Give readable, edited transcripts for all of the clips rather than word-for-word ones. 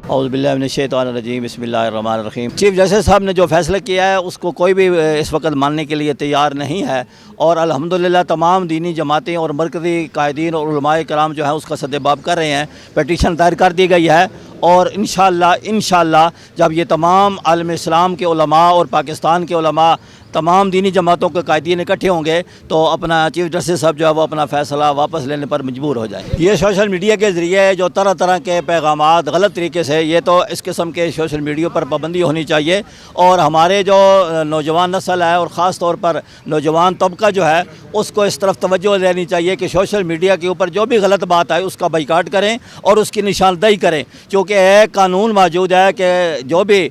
اعوذ باللہ من الشیطان الرجیم بسم اللہ الرحمن الرحیم۔ چیف جسٹس صاحب نے جو فیصلہ کیا ہے اس کو کوئی بھی اس وقت ماننے کے لیے تیار نہیں ہے، اور الحمدللہ تمام دینی جماعتیں اور مرکزی قائدین اور علماء کرام جو ہیں اس کا سدباب کر رہے ہیں۔ پیٹیشن دائر کر دی گئی ہے، اور انشاءاللہ جب یہ تمام عالم اسلام کے علماء اور پاکستان کے علماء تمام دینی جماعتوں کے قائدین اکٹھے ہوں گے تو اپنا چیف جسٹس صاحب جو ہے وہ اپنا فیصلہ واپس لینے پر مجبور ہو جائیں۔ یہ سوشل میڈیا کے ذریعے جو طرح طرح کے پیغامات غلط طریقے سے، یہ تو اس قسم کے سوشل میڈیا پر پابندی ہونی چاہیے، اور ہمارے جو نوجوان نسل ہے اور خاص طور پر نوجوان طبقہ جو ہے اس کو اس طرف توجہ دینی چاہیے کہ سوشل میڈیا کے اوپر جو بھی غلط بات آئے اس کا بائیکاٹ کریں اور اس کی نشاندہی کریں، کیونکہ ایک قانون موجود ہے کہ جو بھی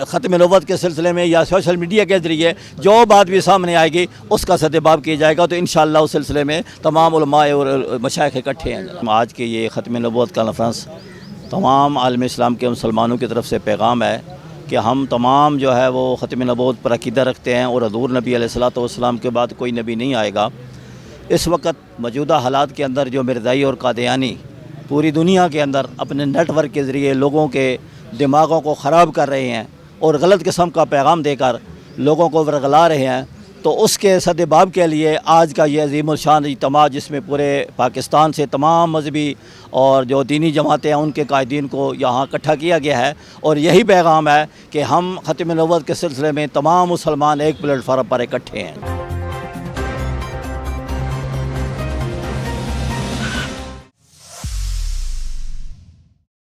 ختم نبوت کے سلسلے میں یا سوشل میڈیا کے ذریعے جو بات بھی سامنے آئے گی اس کا سدباب کیا جائے گا، تو انشاءاللہ اس سلسلے میں تمام علماء اور مشائخ اکٹھے ہیں۔ آج کے یہ ختم نبوت کانفرنس تمام عالم اسلام کے مسلمانوں کی طرف سے پیغام ہے کہ ہم تمام جو ہے وہ ختم نبوت پر عقیدہ رکھتے ہیں، اور حضور نبی علیہ الصلوۃ والسلام کے بعد کوئی نبی نہیں آئے گا۔ اس وقت موجودہ حالات کے اندر جو مرزائی اور قادیانی پوری دنیا کے اندر اپنے نیٹ ورک کے ذریعے لوگوں کے دماغوں کو خراب کر رہے ہیں اور غلط قسم کا پیغام دے کر لوگوں کو ورغلا رہے ہیں، تو اس کے سدباب کے لیے آج کا یہ عظیم الشان اجتماع، جس میں پورے پاکستان سے تمام مذہبی اور جو دینی جماعتیں ہیں ان کے قائدین کو یہاں اکٹھا کیا گیا ہے، اور یہی پیغام ہے کہ ہم ختم نبوت کے سلسلے میں تمام مسلمان ایک پلیٹ فارم پر اکٹھے ہیں۔